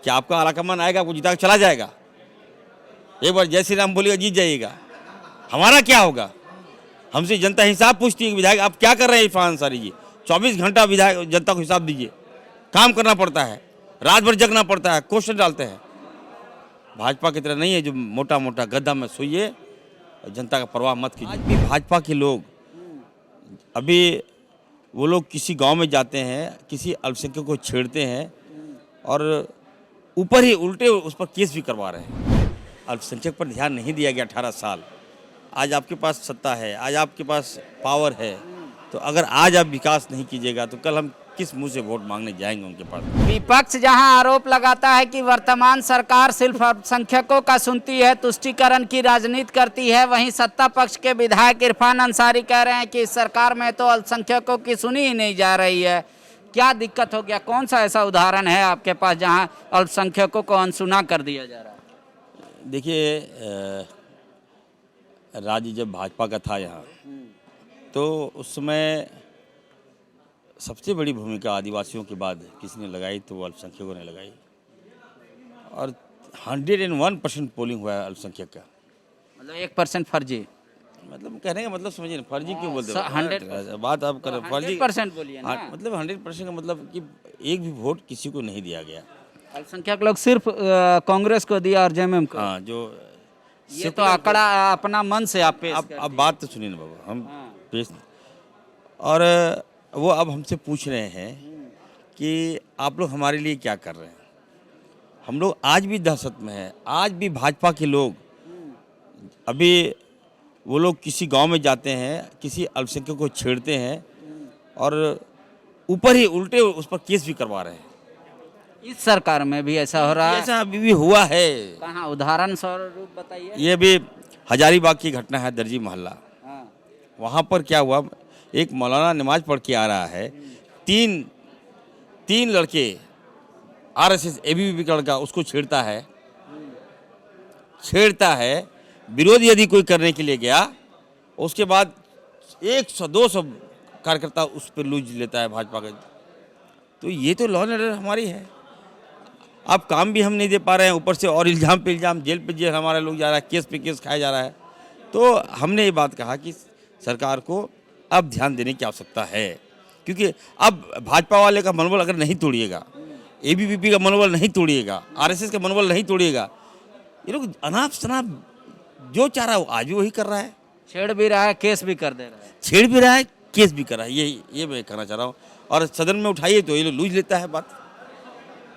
कि आपका आलाकमान आएगा, आपको जिता के चला जाएगा। एक बार जय श्री राम बोलिएगा, जीत जाइएगा। हमारा क्या होगा? हमसे जनता हिसाब पूछती है कि विधायक आप क्या कर रहे हैं इरफान अंसारी जी? 24 घंटा विधायक जनता को हिसाब दीजिए। काम करना पड़ता है, रात भर जगना पड़ता है, क्वेश्चन डालते हैं। भाजपा की तरह नहीं है जो मोटा मोटा गद्दा में सोइए, जनता का परवाह मत कीजिए। आज भी भाजपा के लोग, अभी वो लोग किसी गांव में जाते हैं, किसी अल्पसंख्यक को छेड़ते हैं और ऊपर ही उल्टे उस पर केस भी करवा रहे हैं। अल्पसंख्यक पर ध्यान नहीं दिया गया 18 साल। आज आपके पास सत्ता है, आज आपके पास पावर है, तो अगर आज आप विकास नहीं कीजिएगा तो कल हम किस मुंह से वोट मांगने जाएंगे उनके पास? विपक्ष जहां आरोप लगाता है कि वर्तमान सरकार सिर्फ अल्पसंख्यकों का सुनती है, तुष्टीकरण की राजनीति करती है, वहीं सत्ता पक्ष के विधायक इरफान अंसारी कह रहे हैं कि इस सरकार में तो अल्पसंख्यकों की सुनी ही नहीं जा रही है। क्या दिक्कत हो गया? कौन सा ऐसा उदाहरण है आपके पास जहां अल्पसंख्यकों को अनसुना कर दिया जा रहा है? देखिए, राज्य जब भाजपा का था यहाँ, तो उस समय सबसे बड़ी भूमिका आदिवासियों के बाद किसने लगाई तो वो अल्पसंख्यकों ने लगाई, और 101% पोलिंग हुआ है अल्पसंख्यक का। मतलब 1% फर्जी, मतलब कहने का मतलब समझिए ना, फर्जी क्यों बोलते हो? 100% बात आप कर फर्जी 100% बोलिए ना। मतलब 100% का मतलब कि एक भी वोट किसी को नहीं दिया गया। अल्पसंख्यक लोग सिर्फ कांग्रेस को दिया और जेएमएम को। हाँ, जो ये तो आंकड़ा अपना मन से आप पेश करते हैं। अब बात तो सुनिए ना बाबू, हम पेश, और वो अब हमसे पूछ रहे हैं कि आप लोग हमारे लिए क्या कर रहे हैं। हम लोग आज भी दहशत में हैं। आज भी भाजपा के लोग, अभी वो लोग किसी गांव में जाते हैं, किसी अल्पसंख्यक को छेड़ते हैं और ऊपर ही उल्टे उस पर केस भी करवा रहे हैं। इस सरकार में भी ऐसा हो रहा है? ऐसा अभी भी हुआ है। कहाँ? उदाहरण स्वरूप बताइए। ये भी हजारीबाग की घटना है, दर्जी मोहल्ला। हाँ। वहाँ पर क्या हुआ, एक मौलाना नमाज पढ़ के आ रहा है, तीन लड़के, आरएसएस एबीवीपी का लड़का उसको छेड़ता है। विरोध यदि कोई करने के लिए गया, उसके बाद 100-200 कार्यकर्ता उस पर लूज लेता है भाजपा का। तो ये तो लॉ एंड ऑर्डर हमारी है। अब काम भी हम नहीं दे पा रहे हैं, ऊपर से और इल्ज़ाम पे इल्ज़ाम, जेल पे जेल हमारा लोग जा रहा है, केस पे केस खाया जा रहा है। तो हमने ये बात कहा कि सरकार को अब ध्यान देने की आवश्यकता है, क्योंकि अब भाजपा वाले का मनोबल अगर नहीं तोड़िएगा, एबीवीपी का मनोबल नहीं तोड़िएगा, आरएसएस का मनोबल नहीं तोड़िएगा, ये लोग अनाप शनाप जो चाह रहा है वो आज भी वही कर रहा है। छेड़ भी रहा है, केस भी कर दे रहा है। छेड़ भी रहा है, केस भी कर रहा है। ये मैं कहना चाह रहा हूँ। और सदन में उठाइए तो ये लोग लूज लेता है बात।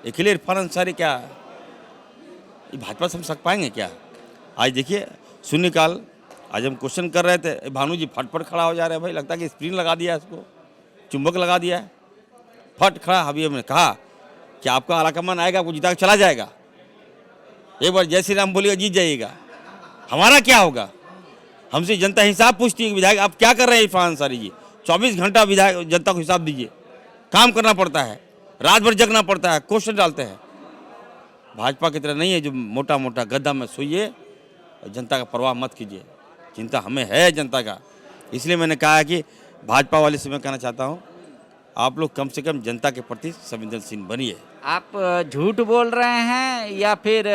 अकेले इरफान अंसारी क्या ये भाजपा से हम सक पाएंगे क्या? आज देखिए शून्यकाल, आज हम क्वेश्चन कर रहे थे, भानु जी फटफट खड़ा हो जा रहे हैं। भाई लगता है कि स्प्रिंग लगा दिया है, इसको चुंबक लगा दिया है, फट खड़ा। अभी हमने कहा कि आपका आलाकमान आएगा, आपको जिता के चला जाएगा। एक बार जय श्री राम बोलिएगा, जीत जाइएगा। हमारा क्या होगा? हमसे जनता हिसाब पूछती है कि विधायक आप क्या कर रहे हैं इरफान अंसारी जी? 24 घंटा विधायक जनता को हिसाब दीजिए। काम करना पड़ता है, रात भर जगना पड़ता है, क्वेश्चन डालते हैं। भाजपा की तरह नहीं है जो मोटा मोटा गद्दा में सोइए, जनता का परवाह मत कीजिए। चिंता हमें है जनता का। इसलिए मैंने कहा है कि भाजपा वाले से मैं कहना चाहता हूँ, आप लोग कम से कम जनता के प्रति संवेदनशील बनिए। आप झूठ बोल रहे हैं या फिर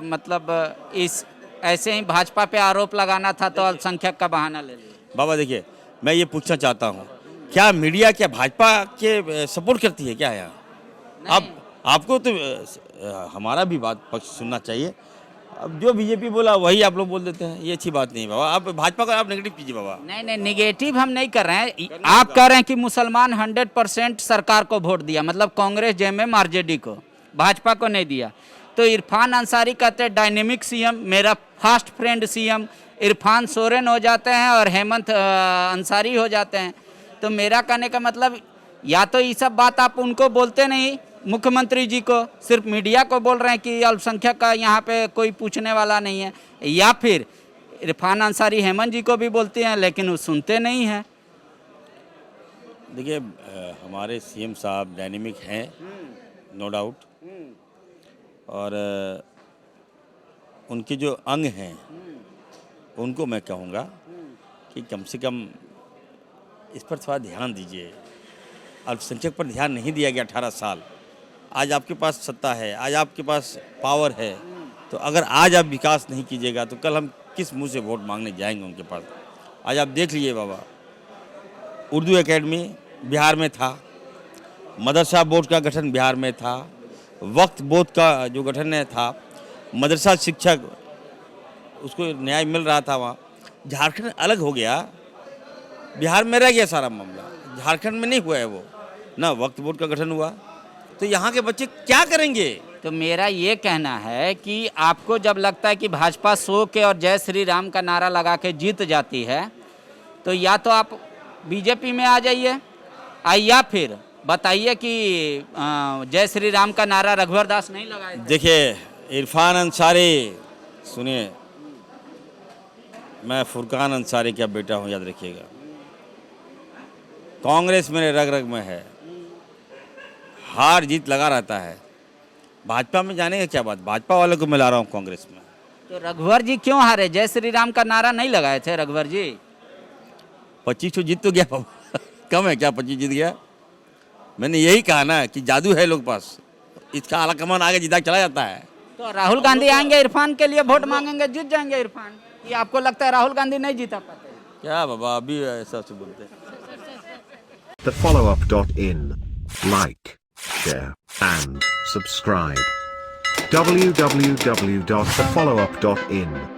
मतलब इस ऐसे ही भाजपा पे आरोप लगाना था तो अल्पसंख्यक का बहाना ले लिया? बाबा देखिए, मैं ये पूछना चाहता हूँ, क्या मीडिया क्या भाजपा के सपोर्ट करती है क्या यहाँ? आपको तो हमारा भी बात पक्ष सुनना चाहिए। अब जो बीजेपी बोला वही आप लोग बोल देते हैं, ये अच्छी बात नहीं बाबा। आप भाजपा को आप नेगेटिव कीजिए बाबा। नहीं, नेगेटिव हम नहीं कर रहे हैं। आप कह रहे हैं कि मुसलमान 100% सरकार को वोट दिया, मतलब कांग्रेस, जेएमएम, आरजेडी को, भाजपा को नहीं दिया। तो इरफान अंसारी कहते हैं डायनेमिक सीएम, मेरा fast friend CM Irfan Soren हो जाते हैं और हेमंत अंसारी हो जाते हैं। तो मेरा कहने का मतलब, या तो ये सब बात आप उनको बोलते नहीं, मुख्यमंत्री जी को, सिर्फ मीडिया को बोल रहे हैं कि अल्पसंख्यक का यहाँ पे कोई पूछने वाला नहीं है, या फिर इरफान अंसारी हेमंत जी को भी बोलते हैं लेकिन वो सुनते नहीं हैं। देखिए, हमारे सीएम साहब डायनेमिक हैं, नो डाउट, और उनके जो अंग हैं उनको मैं कहूँगा कि कम से कम इस पर थोड़ा ध्यान दीजिए। अल्पसंख्यक पर ध्यान नहीं दिया गया 18 साल। आज आपके पास सत्ता है, आज आपके पास पावर है, तो अगर आज आप विकास नहीं कीजिएगा तो कल हम किस मुंह से वोट मांगने जाएंगे उनके पास। आज आप देख लीजिए बाबा, उर्दू एकेडमी बिहार में था, मदरसा बोर्ड का गठन बिहार में था, वक्फ बोर्ड का जो गठन है था, मदरसा शिक्षक उसको न्याय मिल रहा था वहाँ। झारखंड अलग हो गया, बिहार में रह गया सारा मामला, झारखंड में नहीं हुआ है वो, ना वक्फ बोर्ड का गठन हुआ, तो यहाँ के बच्चे क्या करेंगे। तो मेरा ये कहना है कि आपको जब लगता है कि भाजपा 100 के और जय श्री राम का नारा लगा के जीत जाती है, तो या तो आप बीजेपी में आ जाइए, या फिर बताइए कि जय श्री राम का नारा रघुवर दास नहीं लगाए थे। देखिए इरफान अंसारी, सुनिए, मैं फुरकान अंसारी का बेटा हूँ, याद रखिएगा। कांग्रेस मेरे रग रग में है, हार जीत लगा रहता है। भाजपा में जाने का क्या बात, भाजपा वालों को मिला रहा हूँ कांग्रेस में। तो रघुवर जी क्यों हारे? जय श्री राम का नारा नहीं लगाए थे रघुवर जी। 25 जीत तो गया बाबा, कम है क्या 25 जीत गया? मैंने यही कहा ना कि जादू है लोग पास, इसका आला कमान आगे जीता चला जाता है। तो राहुल गांधी आएंगे इरफान के लिए वोट मांगेंगे, जीत जाएंगे इरफान? ये आपको लगता है राहुल गांधी नहीं जीता पाते? क्या बाबा अभी ऐसा से बोलते हैं। TheFollowUp.in. Like, share, and subscribe. www.thefollowup.in